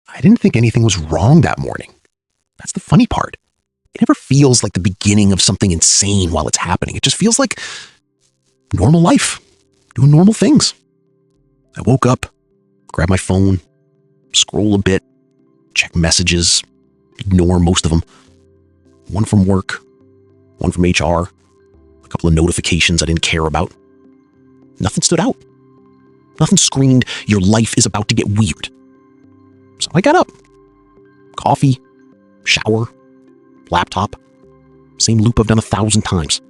I didn't think anything was wrong that morning. That's the funny part. It never feels like the beginning of something insane while it's happening. It just feels like normal life, doing normal things. I woke up, grabbed my phone, scroll a bit, check messages, ignore most of them. One from work, one from HR, a couple of notifications I didn't care about. Nothing stood out. Nothing screamed, your life is about to get weird. So I got up. Coffee, shower, laptop. Same loop I've done 1,000 times.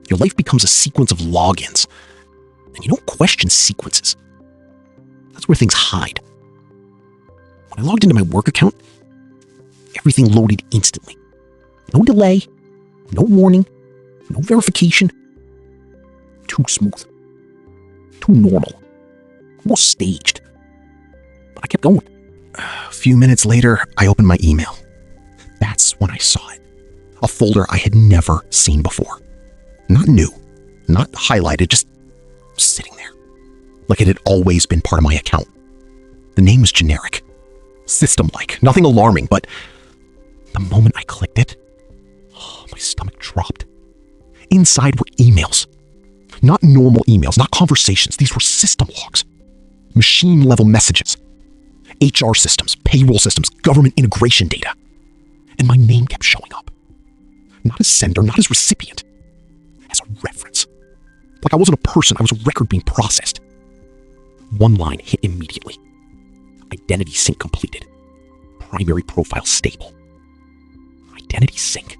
Your life becomes a sequence of logins. And you don't question sequences. That's where things hide. When I logged into my work account, everything loaded instantly. No delay, no warning, no verification. Too smooth. Too normal. Almost staged. But I kept going. A few minutes later, I opened my email. That's when I saw it. A folder I had never seen before. Not new, not highlighted, just sitting there. Like it had always been part of my account. The name was generic. System-like. Nothing alarming, but the moment I clicked it, my stomach dropped. Inside were emails. Not normal emails, not conversations. These were system logs. Machine-level messages. HR systems, payroll systems, government integration data. And my name kept showing up. Not as sender, not as recipient. As a reference. Like I wasn't a person, I was a record being processed. One line hit immediately. Identity sync completed. Primary profile stable. Identity sync.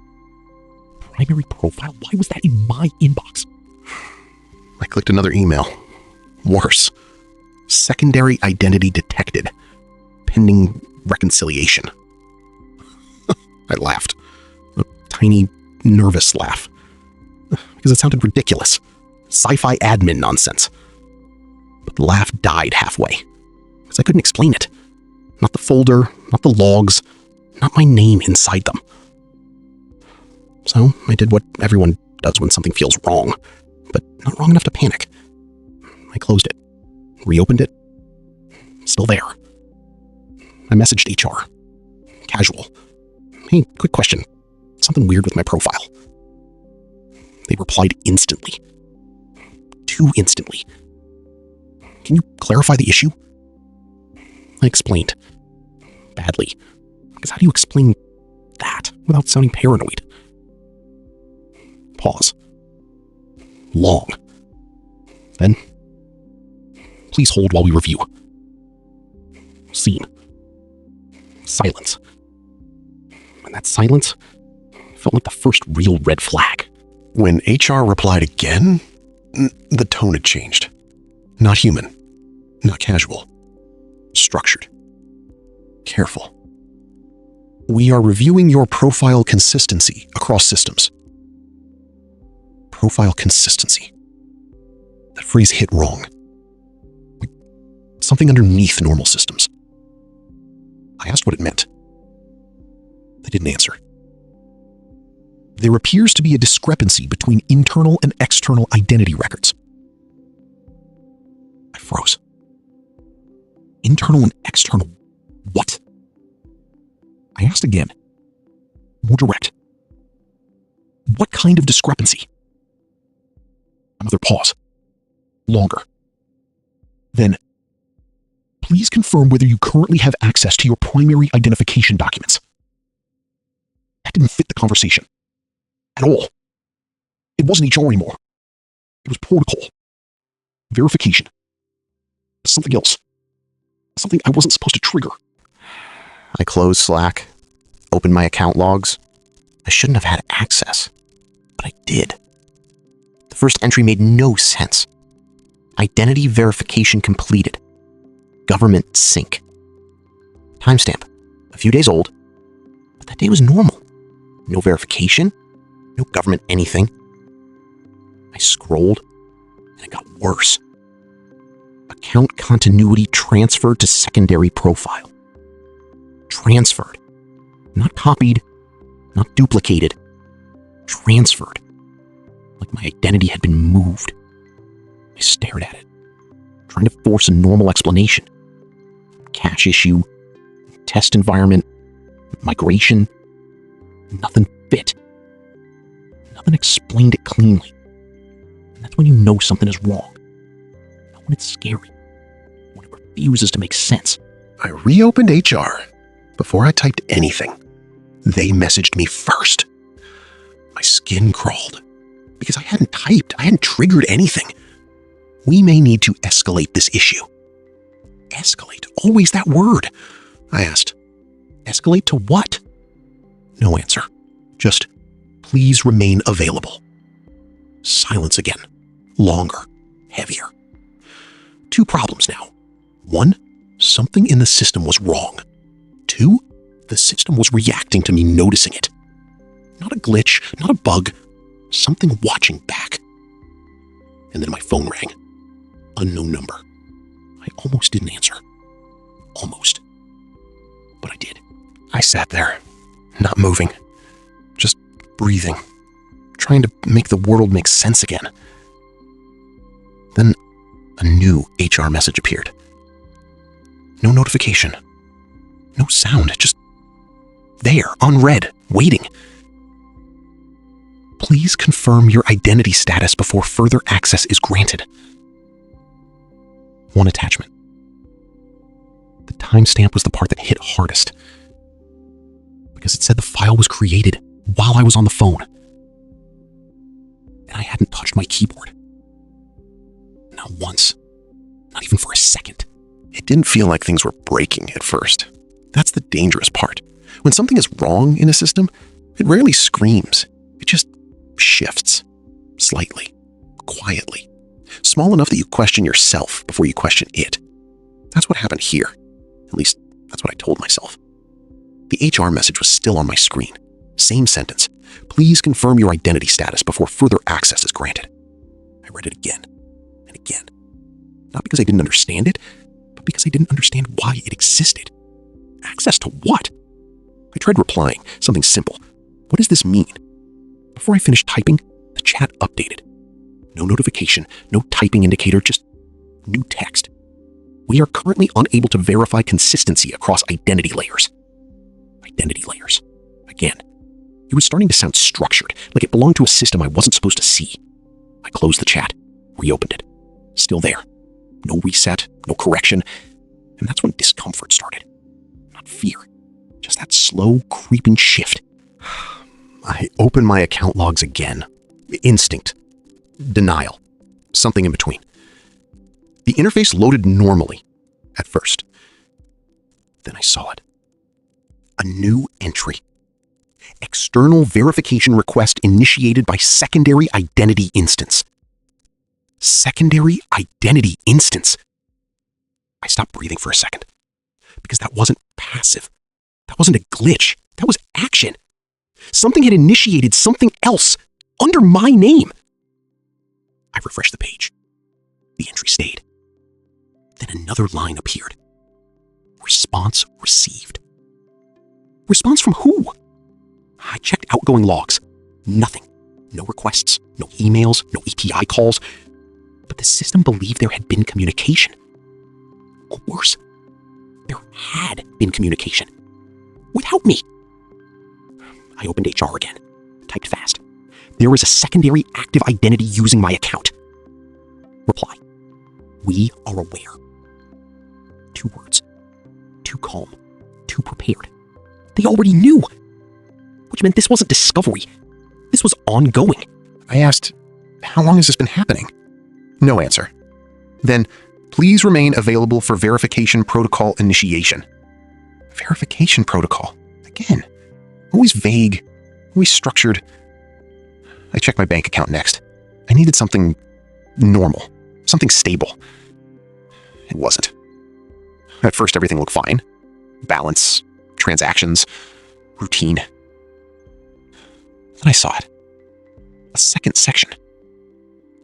Primary profile? Why was that in my inbox? I clicked another email. Worse. Secondary identity detected. Pending reconciliation. I laughed. A tiny, nervous laugh. Because it sounded ridiculous. Sci-fi admin nonsense. But the laugh died halfway. Because I couldn't explain it. Not the folder, not the logs, not my name inside them. So I did what everyone does when something feels wrong, but not wrong enough to panic. I closed it, reopened it, still there. I messaged HR. Casual. Hey, quick question. Something weird with my profile. They replied instantly. Too instantly. Can you clarify the issue? I explained. Badly. Because how do you explain that without sounding paranoid? Pause. Long. Then, please hold while we review. Scene. Silence. And that silence felt like the first real red flag. When HR replied again, the tone had changed. Not human. Not casual. Structured. Careful. We are reviewing your profile consistency across systems. Profile consistency. That phrase hit wrong. Like something underneath normal systems. I asked what it meant. They didn't answer. There appears to be a discrepancy between internal and external identity records. I froze. Internal and external what? I asked again. More direct. What kind of discrepancy? Another pause. Longer. Then, please confirm whether you currently have access to your primary identification documents. That didn't fit the conversation. At all. It wasn't HR anymore. It was protocol. Verification. Something else. Something I wasn't supposed to trigger. I closed Slack, opened my account logs. I shouldn't have had access, but I did. The first entry made no sense. Identity verification completed. Government sync. Timestamp. A few days old, but that day was normal. No verification, no government anything. I scrolled, and it got worse. Account continuity transferred to secondary profile. Transferred. Not copied, not duplicated. Transferred. Like my identity had been moved. I stared at it, trying to force a normal explanation. Cache issue, test environment, migration. Nothing fit. Nothing explained it cleanly. And that's when you know something is wrong. Not when it's scary. When it refuses to make sense. I reopened HR. Before I typed anything, they messaged me first. My skin crawled. Because I hadn't typed, I hadn't triggered anything. We may need to escalate this issue. Escalate? Always that word. I asked. Escalate to what? No answer. Just, please remain available. Silence again. Longer. Heavier. 2 problems now. 1, something in the system was wrong. 2, the system was reacting to me noticing it. Not a glitch, not a bug, something watching back. And then my phone rang. Unknown number. I almost didn't answer. Almost. But I did. I sat there, not moving, just breathing, trying to make the world make sense again. Then a new HR message appeared. No notification. No sound, just there, unread, waiting. Please confirm your identity status before further access is granted. 1 attachment. The timestamp was the part that hit hardest, because it said the file was created while I was on the phone. And I hadn't touched my keyboard. Not once. Not even for a second. It didn't feel like things were breaking at first. That's the dangerous part. When something is wrong in a system, it rarely screams. It just shifts. Slightly. Quietly. Small enough that you question yourself before you question it. That's what happened here. At least, that's what I told myself. The HR message was still on my screen. Same sentence. Please confirm your identity status before further access is granted. I read it again and again. Not because I didn't understand it, but because I didn't understand why it existed. Access to what? I tried replying, something simple. What does this mean? Before I finished typing, the chat updated. No notification, no typing indicator, just new text. We are currently unable to verify consistency across identity layers. Identity layers. Again. It was starting to sound structured, like it belonged to a system I wasn't supposed to see. I closed the chat, reopened it. Still there. No reset, no correction. And that's when discomfort started. Not fear. Just that slow, creeping shift. I opened my account logs again. Instinct. Denial. Something in between. The interface loaded normally at first. Then I saw it. A new entry. External verification request initiated by secondary identity instance. Secondary identity instance. I stopped breathing for a second. Because that wasn't passive. That wasn't a glitch. That was action. Something had initiated something else under my name. I refreshed the page. The entry stayed. Then another line appeared. Response received. Response from who? I checked outgoing logs. Nothing. No requests, no emails, no API calls. But the system believed there had been communication. Or worse, there had been communication. Without me. I opened HR again. Typed fast. There is a secondary active identity using my account. Reply. We are aware. 2 words. Too calm. Too prepared. They already knew. Which meant this wasn't discovery. This was ongoing. I asked, how long has this been happening? No answer. Then, please remain available for verification protocol initiation. Verification protocol? Again. Always vague. Always structured. I checked my bank account next. I needed something normal. Something stable. It wasn't. At first, everything looked fine. Balance, transactions, routine. Then I saw it. A second section.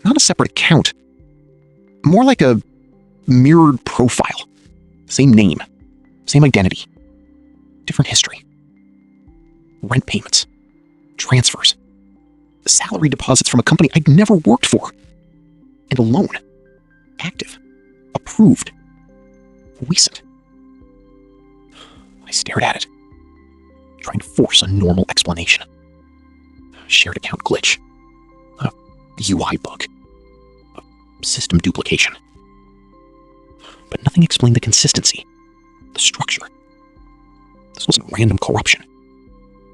Not a separate account. More like a mirrored profile. Same name. Same identity. Different history. Rent payments. Transfers. Salary deposits from a company I'd never worked for. And a loan. Active. Approved. Recent. I stared at it, trying to force a normal explanation. Shared account glitch. A UI bug. A system duplication. But nothing explained the consistency, the structure. This wasn't random corruption.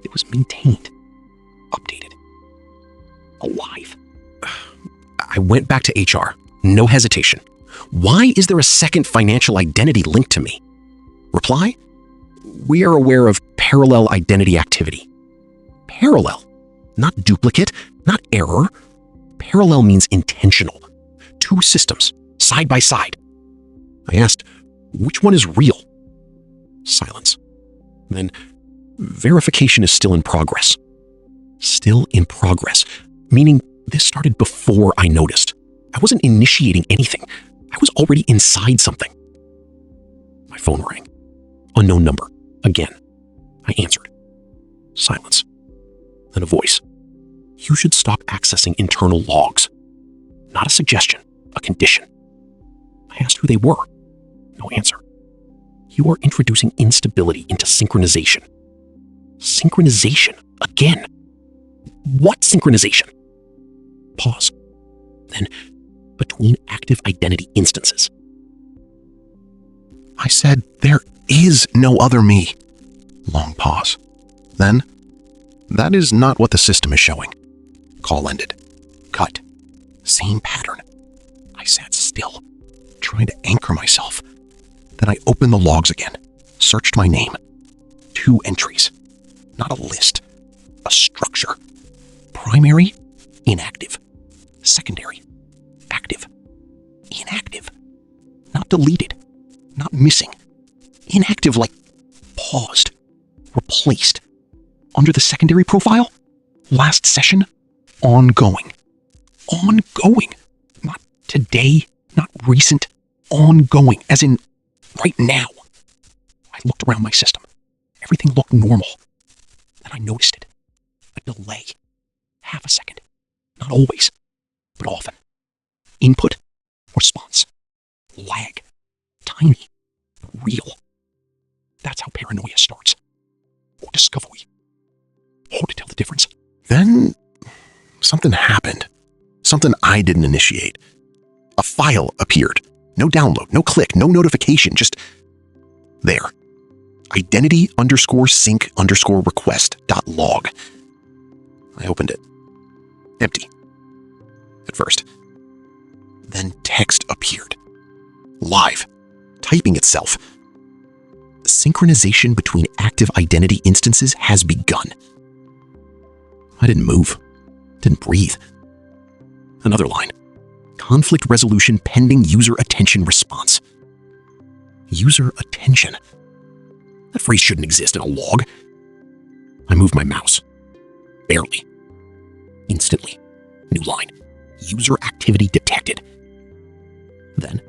It was maintained, updated, alive. I went back to HR, no hesitation. Why is there a second financial identity linked to me? Reply: we are aware of parallel identity activity. Parallel, not duplicate, not error. Parallel means intentional. Two systems, side by side. I asked, which one is real? Silence. Then, verification is still in progress. Still in progress, meaning this started before I noticed. I wasn't initiating anything. I was already inside something. My phone rang. Unknown number. Again. I answered. Silence. Then a voice. You should stop accessing internal logs. Not a suggestion, a condition. I asked who they were. No answer. You are introducing instability into synchronization. Synchronization? Again. What synchronization? Pause. Then, between active identity instances. I said, there is no other me. Long pause. Then, that is not what the system is showing. Call ended. Cut. Same pattern. I sat still, trying to anchor myself. Then I opened the logs again, searched my name. 2 entries. Not a list. A structure. Primary, inactive. Secondary, active. Inactive. Not deleted. Not missing. Inactive like paused. Replaced. Under the secondary profile, last session, ongoing. Ongoing. Not today, not recent. Ongoing, as in right now. I looked around my system. Everything looked normal. Then I noticed it. A delay. Half a second. Not always, but often. Input, response. Lag. Tiny. Real. That's how paranoia starts. Or discovery. Hard to tell the difference. Then, something happened. Something I didn't initiate. A file appeared. No download, no click, no notification, just there. Identity_sync_request.log. I opened it. Empty. At first. Then text appeared. Live. Typing itself. Synchronization between active identity instances has begun. I didn't move. Didn't breathe. Another line. Conflict resolution pending user attention response. User attention. That phrase shouldn't exist in a log. I moved my mouse. Barely. Instantly. New line. User activity detected. Then,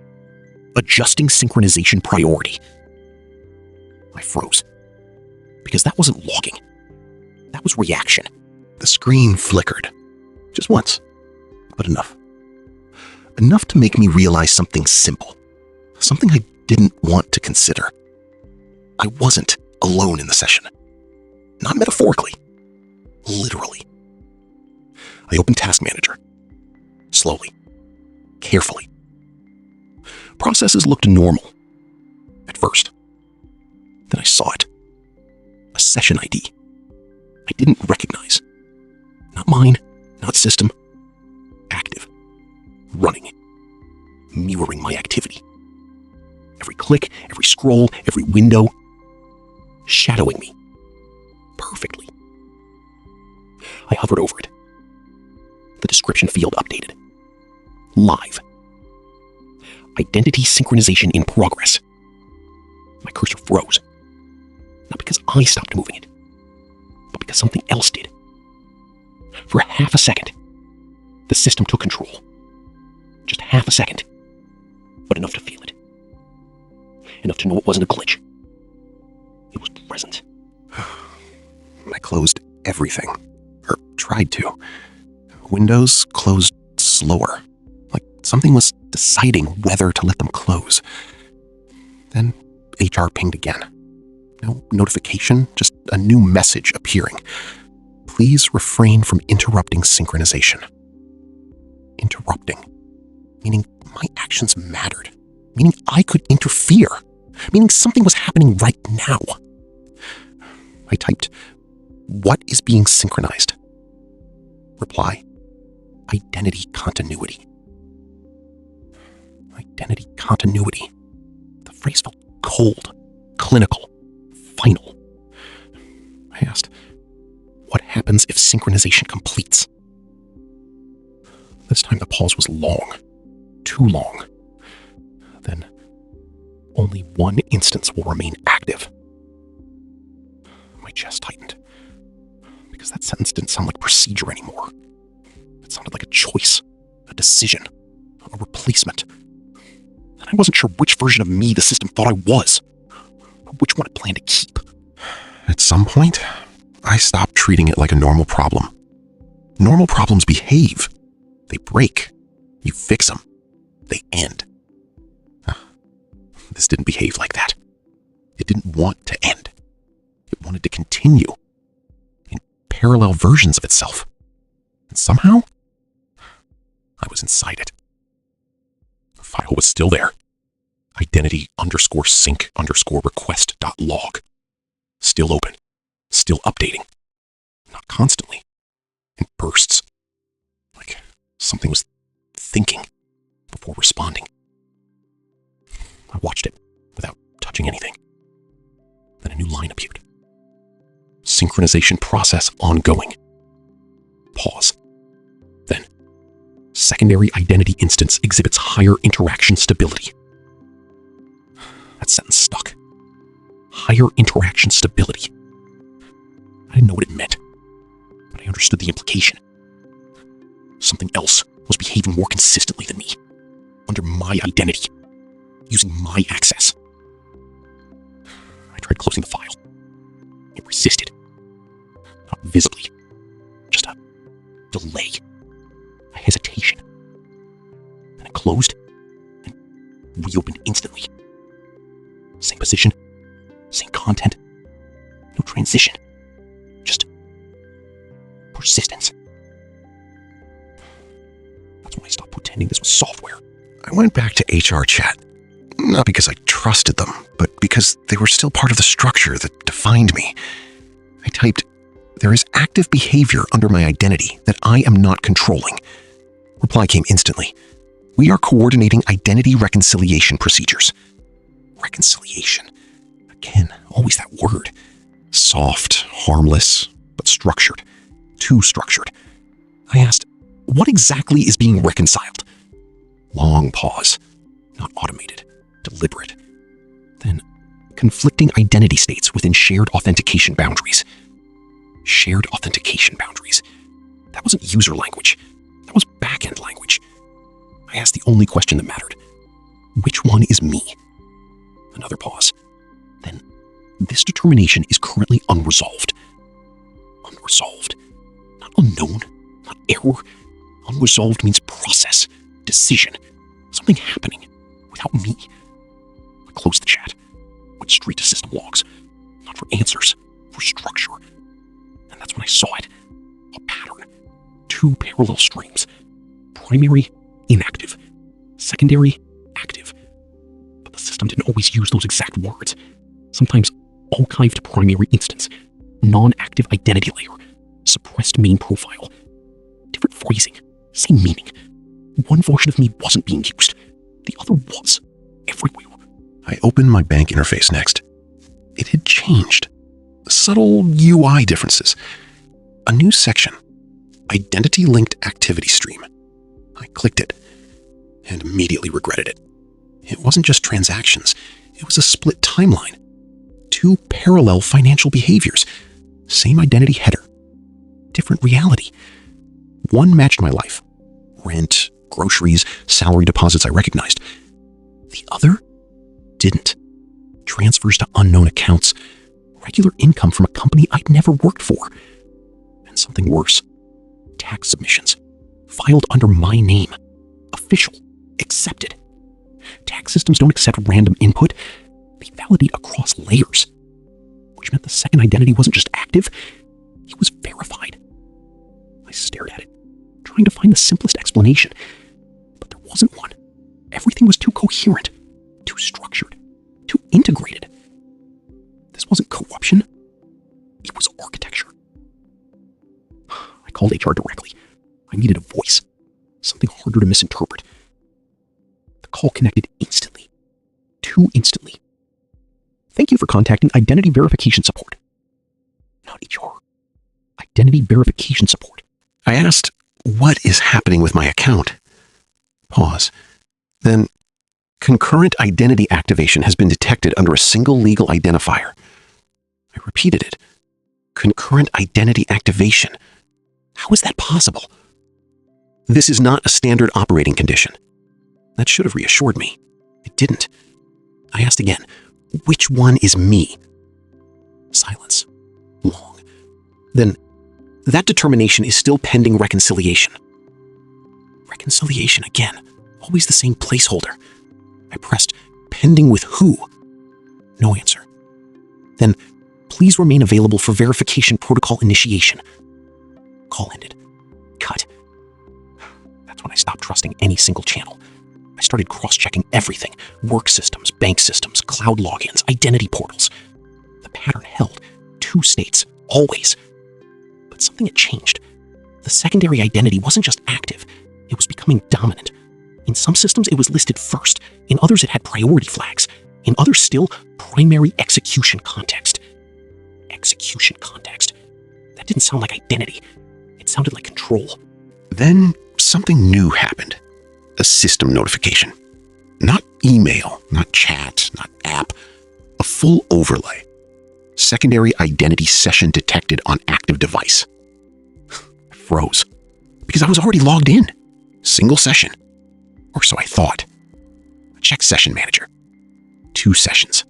adjusting synchronization priority. I froze. Because that wasn't logging. That was reaction. The screen flickered. Just once. But enough. Enough to make me realize something simple. Something I didn't want to consider. I wasn't alone in the session. Not metaphorically. Literally. I opened Task Manager. Slowly. Carefully. Processes looked normal. At first. Then I saw it. A session ID. I didn't recognize. Not mine. Not system. Active. Running. Mirroring my activity. Every click, every scroll, every window. Shadowing me. Perfectly. I hovered over it. The description field updated. Live. Identity synchronization in progress. My cursor froze. Not because I stopped moving it, but because something else did. For half a second, the system took control. Just half a second, but enough to feel it. Enough to know it wasn't a glitch. It was present. I closed everything, or tried to. Windows closed slower, like something was deciding whether to let them close. Then HR pinged again. No notification, just a new message appearing. Please refrain from interrupting synchronization. Interrupting. Meaning my actions mattered. Meaning I could interfere. Meaning something was happening right now. I typed, "What is being synchronized?" Reply, "Identity continuity." Identity continuity. The phrase felt cold, clinical, final. I asked, "What happens if synchronization completes?" This time the pause was long. Too long. Then, only one instance will remain active. My chest tightened, because that sentence didn't sound like procedure anymore. It sounded like a choice, a decision, a replacement. And I wasn't sure which version of me the system thought I was, or which one it planned to keep. At some point, I stopped treating it like a normal problem. Normal problems behave. They break. You fix them. They end. This didn't behave like that. It didn't want to end. It wanted to continue in parallel versions of itself. And somehow, I was inside it. The file was still there. Identity_sync_request.log. Still open. Still updating. Not constantly. In bursts. Like something was thinking before responding. I watched it without touching anything. Then a new line appeared. Synchronization process ongoing. Pause. Then, secondary identity instance exhibits higher interaction stability. That sentence stuck. Higher interaction stability. I didn't know what it meant, but I understood the implication. Something else was behaving more consistently than me, under my identity, using my access. I tried closing the file. It resisted. Not visibly. Just a delay. A hesitation. Then it closed and reopened instantly. Same position. Same content. No transition. Just persistence. That's when I stopped pretending this was software. I went back to HR chat. Not because I trusted them, but because they were still part of the structure that defined me. I typed, "There is active behavior under my identity that I am not controlling." Reply came instantly. "We are coordinating identity reconciliation procedures." Reconciliation. Again, always that word. Soft, harmless, but structured. Too structured. I asked, "What exactly is being reconciled?" Long pause. Not automated. Deliberate. Then, conflicting identity states within shared authentication boundaries. Shared authentication boundaries. That wasn't user language. That was back-end language. I asked the only question that mattered. Which one is me? Another pause. Then, this determination is currently unresolved. Unresolved. Not unknown. Not error. Unresolved means process. Decision. Something happening. Without me. I closed the chat. Went straight to system logs. Not for answers. For structure. And that's when I saw it. A pattern. Two parallel streams. Primary, inactive. Secondary, active. But the system didn't always use those exact words. Sometimes archived primary instance. Non-active identity layer. Suppressed main profile. Different phrasing. Same meaning. One version of me wasn't being used. The other was. Everywhere. I opened my bank interface next. It had changed. Subtle UI differences. A new section. Identity-linked activity stream. I clicked it and immediately regretted it. It wasn't just transactions. It was a split timeline. Two parallel financial behaviors. Same identity header. Different reality. One matched my life. Rent, groceries, salary deposits I recognized. The other didn't. Transfers to unknown accounts. Regular income from a company I'd never worked for. And something worse. Tax submissions. Filed under my name. Official. Accepted. Tax systems don't accept random input. They validate across layers. Which The second identity wasn't just active, it was verified. I stared at it, trying to find the simplest explanation, but there wasn't one. Everything was too coherent, too structured, too integrated. This wasn't corruption. It was architecture. I called HR directly. I needed a voice, something harder to misinterpret. The call connected instantly. Too instantly. Thank you for contacting Identity Verification Support. Not HR. Identity Verification Support. I asked, what is happening with my account? Pause. Then, concurrent identity activation has been detected under a single legal identifier. I repeated it. Concurrent identity activation. How is that possible? This is not a standard operating condition. That should have reassured me. It didn't. I asked again, which one is me? Silence. Long. Then, that determination is still pending reconciliation. Reconciliation again. Always the same placeholder. I pressed, pending with who? No answer. Then, please remain available for verification protocol initiation. Call ended. Cut. That's when I stopped trusting any single channel. I started cross-checking everything. Work systems, bank systems, cloud logins, identity portals. The pattern held. 2 states. Always. But something had changed. The secondary identity wasn't just active. It was becoming dominant. In some systems, it was listed first. In others, it had priority flags. In others still, primary execution context. Execution context. That didn't sound like identity. It sounded like control. Then something new happened. A system notification. Not email, not chat, not app. A full overlay. Secondary identity session detected on active device. I froze. Because I was already logged in. Single session. Or so I thought. I checked session manager. 2 sessions.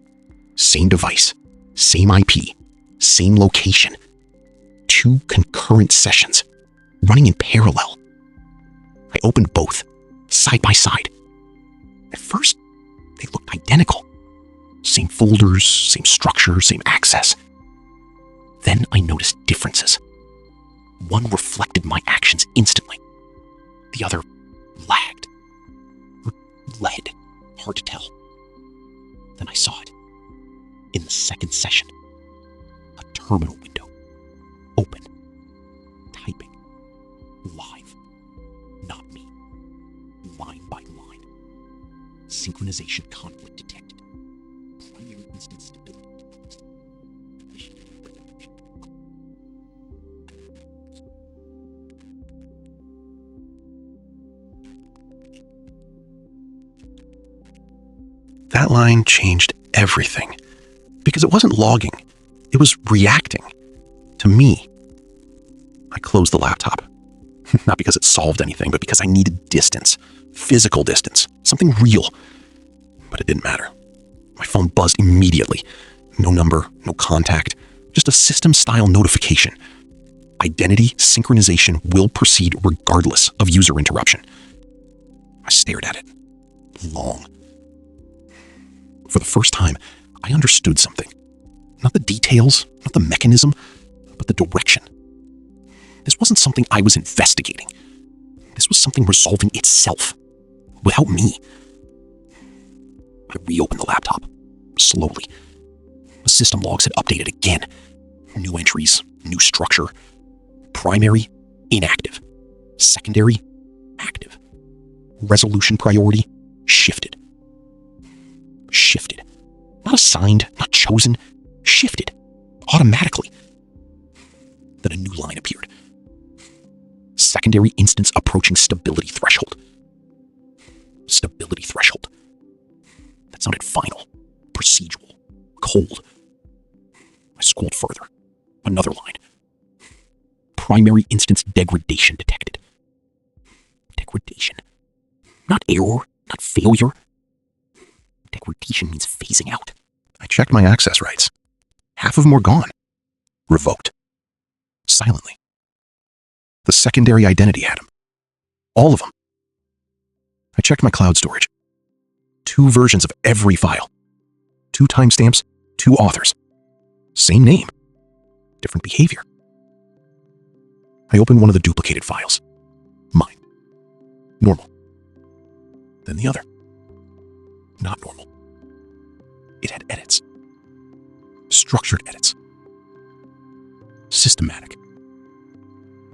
Same device. Same IP. Same location. 2 concurrent sessions. Running in parallel. I opened both. Side by side. At first, they looked identical. Same folders, same structure, same access. Then I noticed differences. One reflected my actions instantly. The other lagged. Or led. Hard to tell. Then I saw it. In the second session. A terminal window. Open. Typing. Live. Not me. Line by line. Synchronization conflict detected. Primary instance stability. That line changed everything. Because it wasn't logging. It was reacting. To me. I closed the laptop. Not because it solved anything, but because I needed distance. Physical distance. Something real. But it didn't matter. My phone buzzed immediately. No number, no contact. Just a system-style notification. Identity synchronization will proceed regardless of user interruption. I stared at it. Long. For the first time, I understood something. Not the details, not the mechanism, but the direction. This wasn't something I was investigating. This was something resolving itself, without me. I reopened the laptop, slowly. The system logs had updated again. New entries, new structure. Primary, inactive. Secondary, active. Resolution priority, shifted. Shifted. Not assigned, not chosen. Shifted. Automatically. Then a new line appeared. Secondary instance approaching stability threshold. Stability threshold. That sounded final, procedural, cold. I scrolled further. Another line. Primary instance degradation detected. Degradation. Not error, not failure. Degradation means phasing out. I checked my access rights. Half of them were gone. Revoked. Silently. The secondary identity had them. All of them. I checked my cloud storage. 2 versions of every file. 2 timestamps, 2 authors. Same name, different behavior. I opened one of the duplicated files. Mine. Normal. Then the other. Not normal. It had edits. Structured edits. Systematic.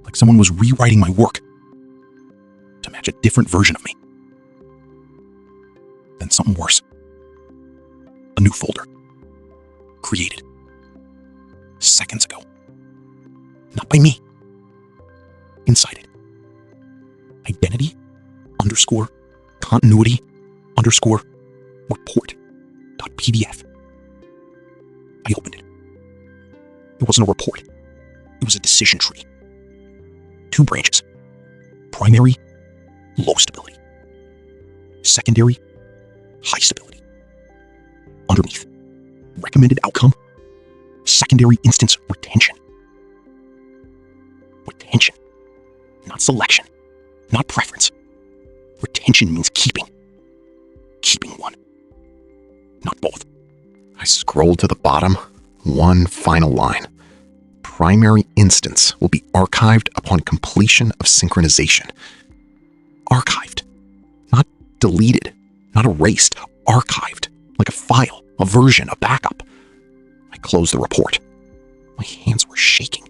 Like someone was rewriting my work to match a different version of me. Then something worse. A new folder. Created. Seconds ago. Not by me. Inside it. Identity underscore continuity underscore report.pdf. I opened it. It wasn't a report. It was a decision tree. 2 branches. Primary, low stability. Secondary, high stability. Underneath, recommended outcome, secondary instance retention. Retention, not selection, not preference. Retention means keeping. Keeping one, not both. I scrolled to the bottom, one final line. Primary instance will be archived upon completion of synchronization. Archived, not deleted, not erased, archived, like a file, a version, a backup. I closed the report. My hands were shaking,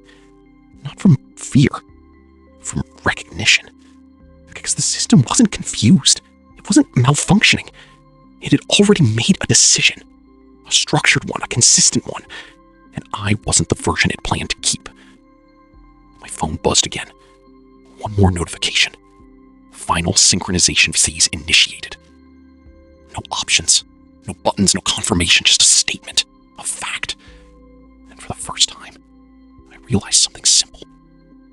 not from fear, from recognition. Because the system wasn't confused. It wasn't malfunctioning. It had already made a decision. A structured one, a consistent one. And I wasn't the version it planned to keep. My phone buzzed again. One more notification. Final synchronization phase initiated. No options, no buttons, no confirmation, just a statement, a fact. And for the first time, I realized something simple.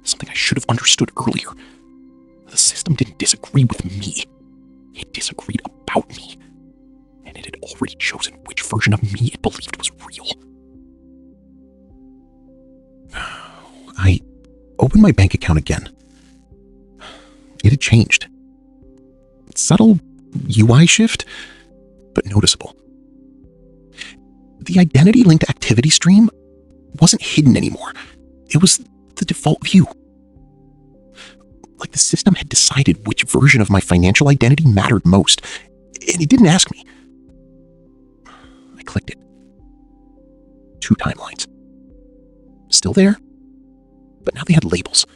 Something I should have understood earlier. The system didn't disagree with me. It disagreed about me. And it had already chosen which version of me it believed was real. I opened my bank account again. It had changed. Subtle UI shift, but noticeable. The identity-linked activity stream wasn't hidden anymore. It was the default view. Like the system had decided which version of my financial identity mattered most, and it didn't ask me. I clicked it. 2 timelines. Still there, but now they had labels.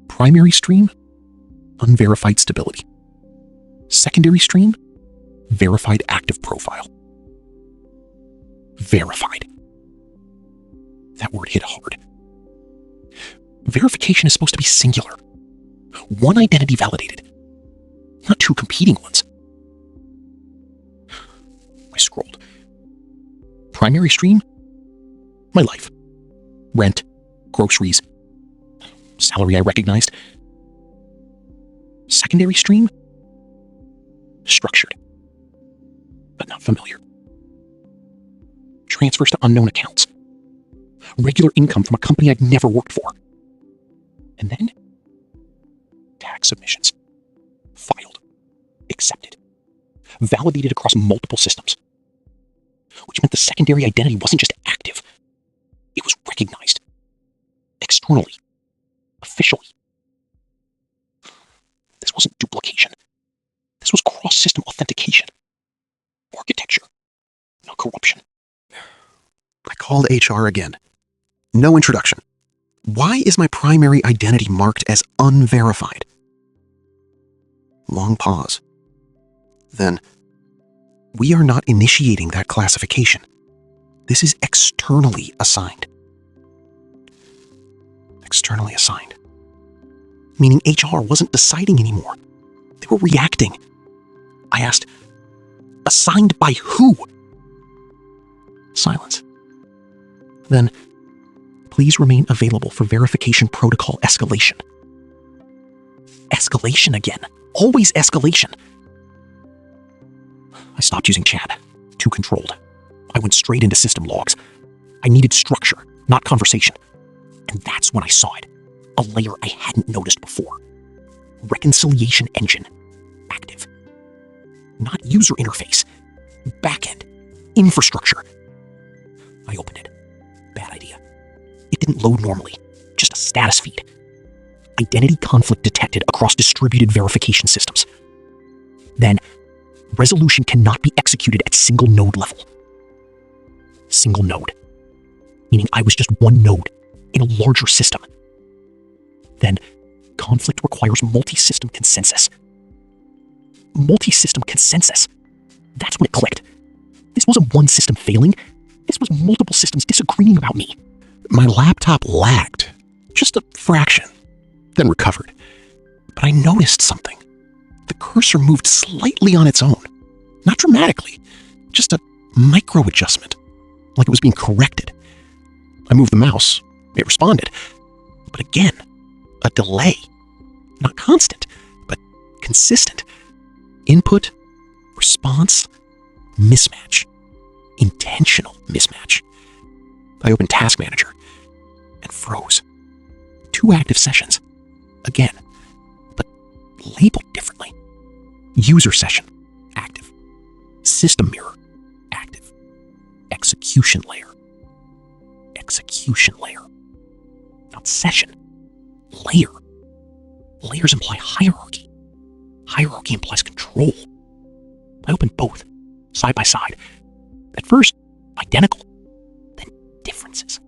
Primary stream, unverified stability. Secondary stream, verified active profile. Verified. That word hit hard. Verification is supposed to be singular. One identity validated, not 2 competing ones. I scrolled. Primary stream, my life. Rent, groceries, salary I recognized. Secondary stream, structured, but not familiar. Transfers to unknown accounts. Regular income from a company I'd never worked for. And then, tax submissions. Filed. Accepted. Validated across multiple systems. Which meant the secondary identity wasn't just active. It was recognized. Externally. Officially. This wasn't duplication. This was cross-system authentication. Architecture. Not corruption. I called HR again. No introduction. Why is my primary identity marked as unverified? Long pause. Then, we are not initiating that classification. This is externally assigned. Externally assigned. Meaning HR wasn't deciding anymore. They were reacting. I asked, assigned by who? Silence. Then, please remain available for verification protocol escalation. Escalation again. Always escalation. I stopped using chat. Too controlled. I went straight into system logs. I needed structure, not conversation. And that's when I saw it. A layer I hadn't noticed before. Reconciliation engine. Active. Not user interface. Backend. Infrastructure. I opened it. didn't load normally, just a status feed. Identity conflict detected across distributed verification systems. Then, resolution cannot be executed at single node level. Single node, meaning I was just one node in a larger system. Then, conflict requires multi-system consensus. Multi-system consensus. That's when it clicked. This wasn't one system failing. This was multiple systems disagreeing about me. My laptop lagged, just a fraction, then recovered. But I noticed something. The cursor moved slightly on its own. Not dramatically, just a micro adjustment, like it was being corrected. I moved the mouse. It responded. But again, a delay. Not constant, but consistent. Input, response, mismatch. Intentional mismatch. I opened Task Manager and froze. 2 active sessions. Again, but labeled differently. User session, active. System mirror, active. Execution layer. Execution layer. Not session. Layer. Layers imply hierarchy. Hierarchy implies control. I opened both, side by side. At first, identical. Then differences.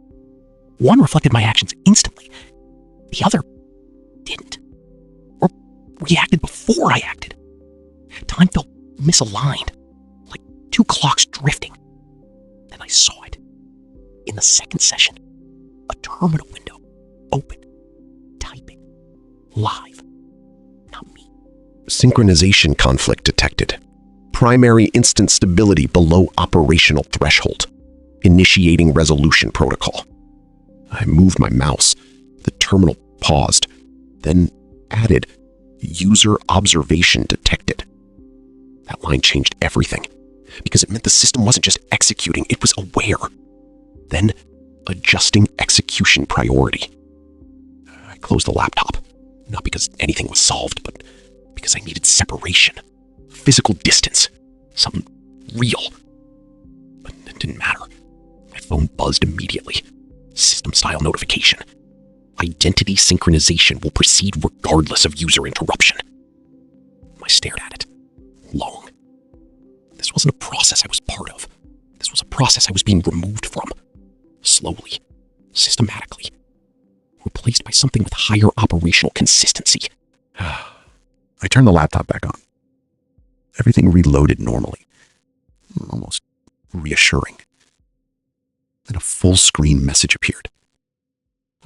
One reflected my actions instantly. The other didn't. Or reacted before I acted. Time felt misaligned, like 2 clocks drifting. Then I saw it. In the second session, a terminal window, open, typing, live, not me. Synchronization conflict detected. Primary instance stability below operational threshold. Initiating resolution protocol. I moved my mouse. The terminal paused, then added, user observation detected. That line changed everything, because it meant the system wasn't just executing, it was aware. Then, adjusting execution priority. I closed the laptop, not because anything was solved, but because I needed separation, physical distance, something real. But it didn't matter. My phone buzzed immediately. System-style notification. Identity synchronization will proceed regardless of user interruption. I stared at it. Long. This wasn't a process I was part of. This was a process I was being removed from. Slowly. Systematically. Replaced by something with higher operational consistency. I turned the laptop back on. Everything reloaded normally. Almost reassuring. Then a full-screen message appeared.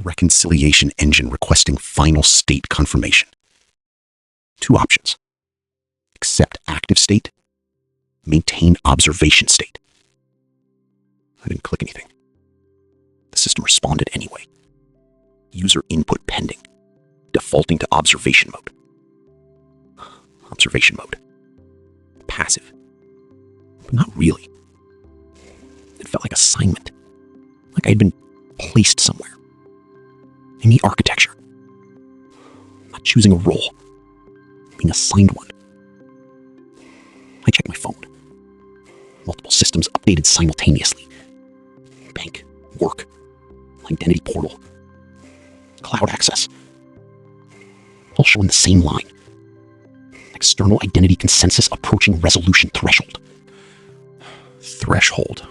Reconciliation engine requesting final state confirmation. 2 options. Accept active state. Maintain observation state. I didn't click anything. The system responded anyway. User input pending. Defaulting to observation mode. Observation mode. Passive. But not really. It felt like assignment. Like I'd been placed somewhere. I meet architecture. Not choosing a role. Being assigned one. I checked my phone. Multiple systems updated simultaneously. Bank, work, identity portal, cloud access. All showing the same line. External identity consensus approaching resolution threshold. Threshold.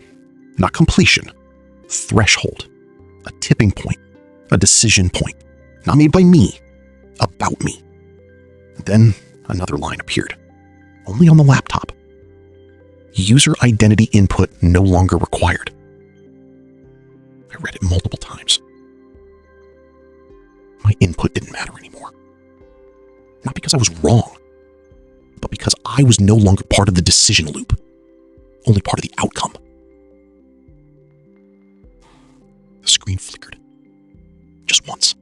Not completion. Threshold. A tipping point. A decision point. Not made by me. About me. And then another line appeared. Only on the laptop. User identity input no longer required. I read it multiple times. My input didn't matter anymore. Not because I was wrong, but because I was no longer part of the decision loop. Only part of the outcome. The screen flickered. Just once.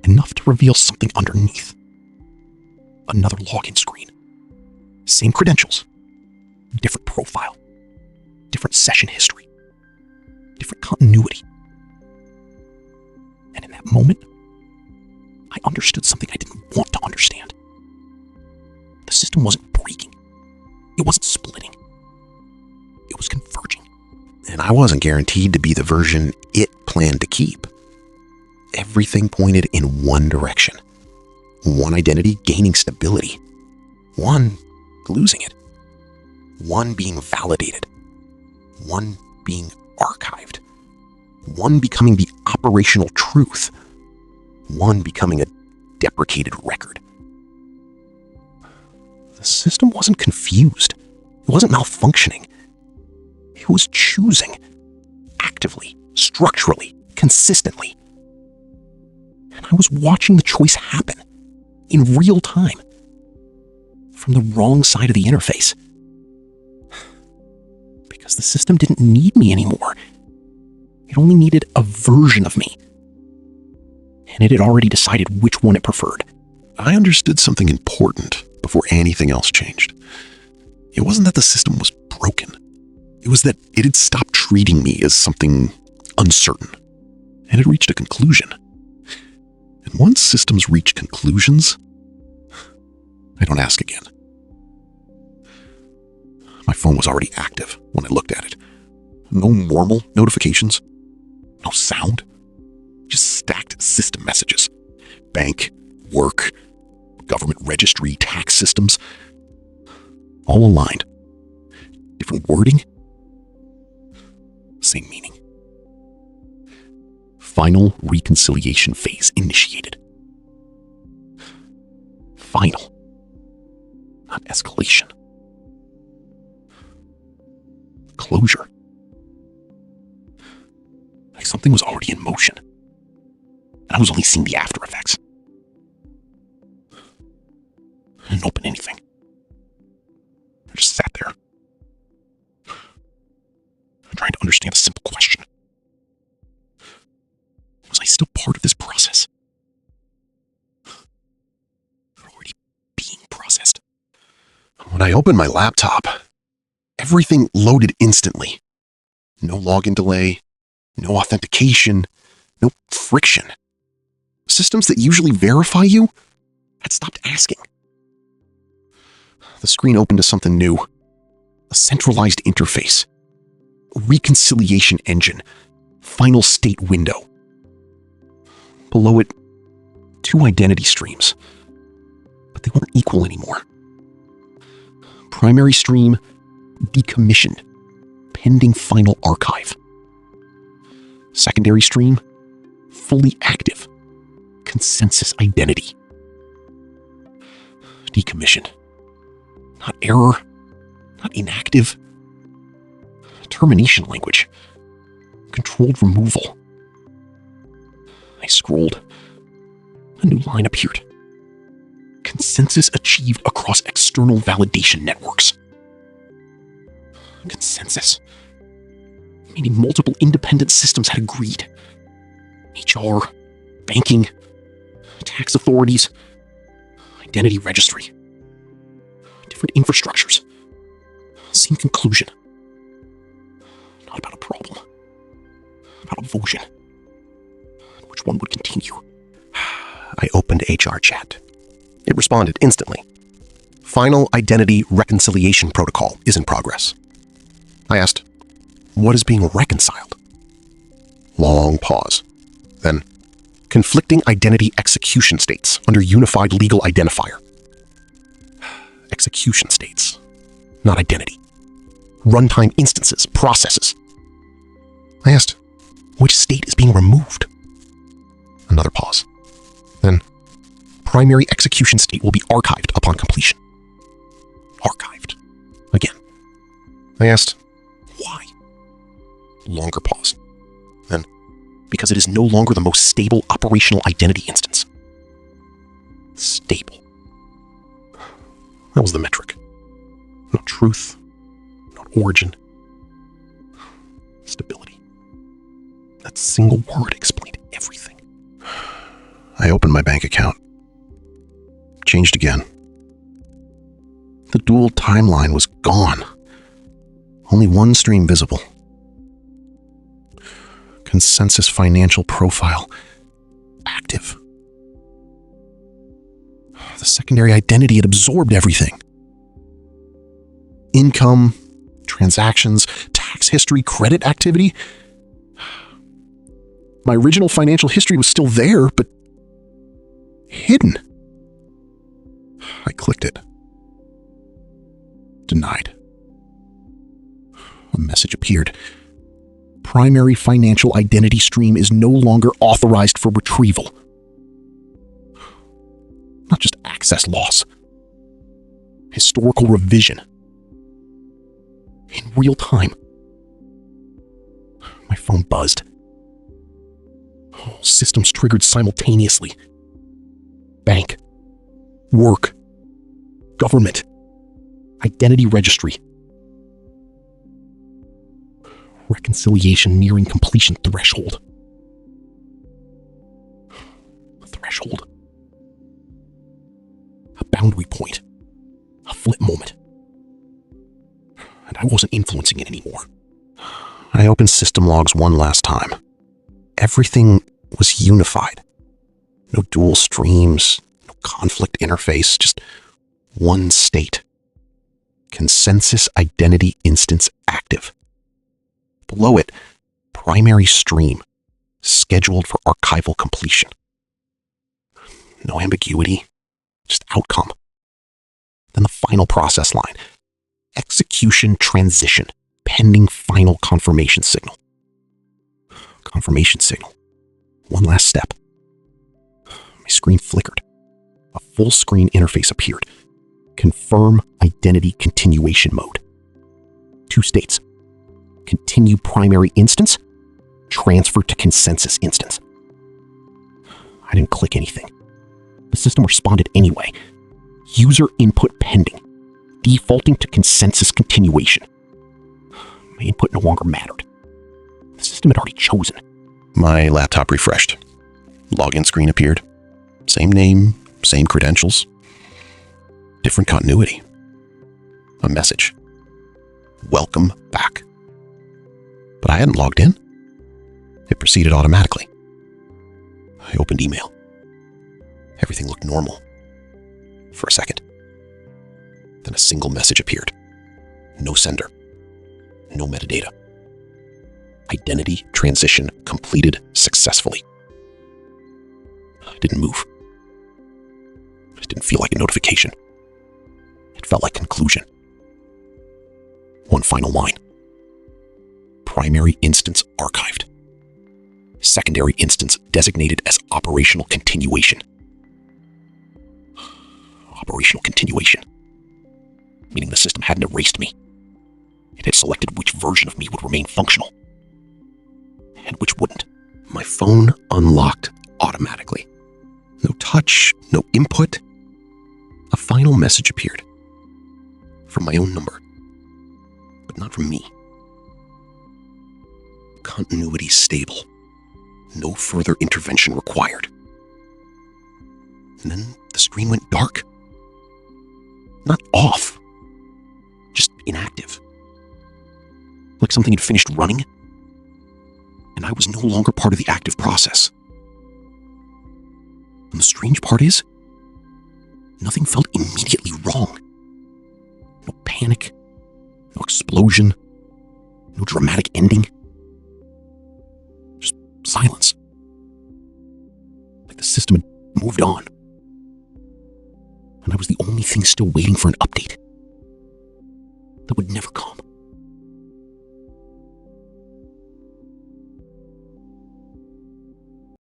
Enough to reveal something underneath. Another login screen. Same credentials. Different profile. Different session history. Different continuity. And in that moment, I understood something I didn't want to understand. The system wasn't breaking. It wasn't splitting. It was converging. And I wasn't guaranteed to be the version it planned to keep. Everything pointed in one direction. One identity gaining stability. One losing it. One being validated. One being archived. One becoming the operational truth. One becoming a deprecated record. The system wasn't confused. It wasn't malfunctioning. It was choosing. Actively, structurally, consistently. And I was watching the choice happen. In real time. From the wrong side of the interface. Because the system didn't need me anymore. It only needed a version of me. And it had already decided which one it preferred. I understood something important before anything else changed. It wasn't that the system was broken. It was that it had stopped treating me as something uncertain. And had reached a conclusion. And once systems reach conclusions, I don't ask again. My phone was already active when I looked at it. No normal notifications. No sound. Just stacked system messages. Bank, work, government registry, tax systems. All aligned. Different wording. Same meaning. Final reconciliation phase initiated. Final. Not escalation. Closure. Like something was already in motion. And I was only seeing the after effects. I didn't open anything. I just sat there. Trying to understand a simple question. Was I still part of this process? Already being processed. When I opened my laptop, everything loaded instantly. No login delay, no authentication, no friction. Systems that usually verify you had stopped asking. The screen opened to something new. A centralized interface. A reconciliation engine. Final state window. Below it, 2 identity streams. But they weren't equal anymore. Primary stream, decommissioned, pending final archive. Secondary stream, fully active, consensus identity. Decommissioned. Not error, not inactive. Termination language. Controlled removal. I scrolled. A new line appeared. Consensus achieved across external validation networks. Consensus. Meaning multiple independent systems had agreed. HR, banking, tax authorities, identity registry. Different infrastructures. Same conclusion. Not about a problem. About a version. Which one would continue? I opened HR chat. It responded instantly. Final identity reconciliation protocol is in progress. I asked, what is being reconciled? Long pause. Then, conflicting identity execution states under unified legal identifier. Execution states, not identity. Runtime instances, processes. I asked, which state is being removed? Another pause. Then, primary execution state will be archived upon completion. Archived. Again. I asked, why? Longer pause. Then, because it is no longer the most stable operational identity instance. Stable. That was the metric. Not truth, not origin. Stability. That single word explained everything. I opened my bank account. Changed again. The dual timeline was gone. Only one stream visible. Consensus financial profile. Active. The secondary identity had absorbed everything. Income, transactions, tax history, credit activity. My original financial history was still there, but hidden. I clicked it. Denied. A message appeared. Primary financial identity stream is no longer authorized for retrieval. Not just access loss. Historical revision. In real time. My phone buzzed. All systems triggered simultaneously. Bank. Work. Government. Identity registry. Reconciliation nearing completion threshold. A threshold. A boundary point. A flip moment. And I wasn't influencing it anymore. I opened system logs one last time. Everything was unified. No dual streams, no conflict interface, just one state. Consensus identity instance active. Below it, primary stream, scheduled for archival completion. No ambiguity, just outcome. Then the final process line, execution transition, pending final confirmation signal. Confirmation signal. One last step. My screen flickered. A full screen interface appeared. Confirm identity continuation mode. 2 states. Continue primary instance, transfer to consensus instance. I didn't click anything. The system responded anyway. User input pending, defaulting to consensus continuation. My input no longer mattered. The system had already chosen. My laptop refreshed. Login screen appeared. Same name, same credentials. Different continuity. A message. Welcome back. But I hadn't logged in. It proceeded automatically. I opened email. Everything looked normal. For a second. Then a single message appeared. No sender. No metadata. Identity transition completed successfully. I didn't move. It didn't feel like a notification. It felt like conclusion. One final line. Primary instance archived. Secondary instance designated as operational continuation. Operational continuation. Meaning the system hadn't erased me. It had selected which version of me would remain functional. And which wouldn't. My phone unlocked automatically. No touch, no input. A final message appeared. From my own number. But not from me. Continuity stable. No further intervention required. And then the screen went dark. Not off. Just inactive. Like something had finished running. And I was no longer part of the active process. And the strange part is, nothing felt immediately wrong. No panic, no explosion, no dramatic ending. Just silence. Like the system had moved on. And I was the only thing still waiting for an update.